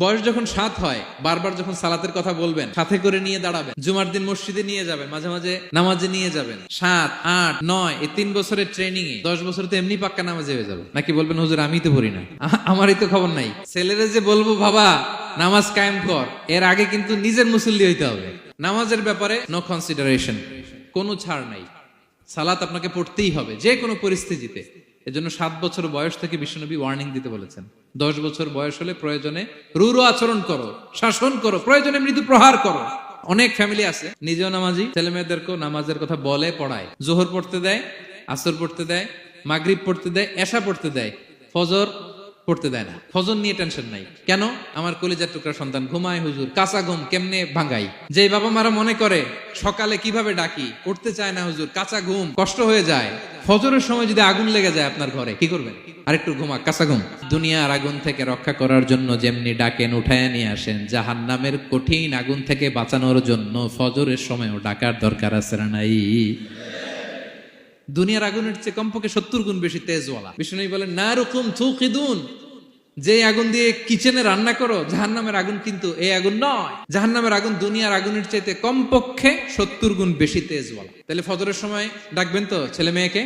বয়স যখন 7 হয়, বারবার যখন সালাতের কথা বলবেন, সাথে করে নিয়ে দাঁড়াবেন, জুমার দিন মসজিদে নিয়ে যাবেন, মাঝে মাঝে নামাজে নিয়ে যাবেন। 7, 8, 9 এই 3 বছরের ট্রেনিং এ 10 বছর তো এমনি পাক্কা নামাজে হয়ে যাবে। নাকি বলবেন হুজুর আমি তো পড়ি না, আমারই তো খবর নাই। ছেলেরা যে বলবো বাবা নামাজ কায়েম কর, এর আগে কিন্তু নিজের মুসল্লি হইতে হবে। নামাজের ব্যাপারে নো কনসিডারেশন, কোনো ছাড় নাই। সালাত আপনাকে পড়তেই হবে যে কোনো পরিস্থিতিতে। এজন্য 7 বছর বয়স থেকে বিশ্বনবী ওয়ার্নিং দিতে বলেছেন। 10 বছর বয়স হলে প্রয়োজনে রূঢ় আচরণ করো, শাসন করো, প্রয়োজনে মৃদু প্রহার করো। অনেক ফ্যামিলি আছে নিজেও নামাজি, ছেলে মেয়েদেরকেও নামাজের কথা বলে পড়ায়। জোহর পড়তে দেয়, আসর পড়তে দেয়, মাগরিব পড়তে দেয়, এশা পড়তে দেয়, ফজর পড়তে দেয় না। ফজর নিয়ে টেনশন নাই। কেন? আমার কলিজার টুকরা সন্তান ঘুমায় হুজুর, কাঁচা ঘুম কেমনে ভাঙাই। যে বাবা মারা মনে করে সকালে কিভাবে ডাকি, উঠতে চায় না হুজুর, কাঁচা ঘুম কষ্ট হয়ে যায়। ফজরের সময় যদি আগুন লেগে যায় আপনার ঘরে, কি করবেন? আরেকটু ঘুমা, কাঁচা ঘুম। দুনিয়ার আগুন থেকে রক্ষা করার জন্য যেমনি ডাকেন, উঠায় নিয়ে আসেন, জাহান্নামের কঠিন আগুন থেকে বাঁচানোর জন্য ফজরের সময়ও ডাকার দরকার আছে না নাই? দুনিয়ার আগুনের চেয়ে কমপক্ষে 70 গুণ বেশি তেজওয়ালা। বিষ্ণু বলেন নারুকুম তুকিদুন, যে আগুন দিয়ে কিচেনে রান্না করো, জাহান্নামের আগুন কিন্তু এই আগুন নয়। জাহান্নামের আগুন দুনিয়ার আগুনের চাইতে কমপক্ষে 70 গুণ বেশি তেজওয়ালা। তাহলে ফজরের সময় ডাকবেন তো ছেলে মেয়েকে?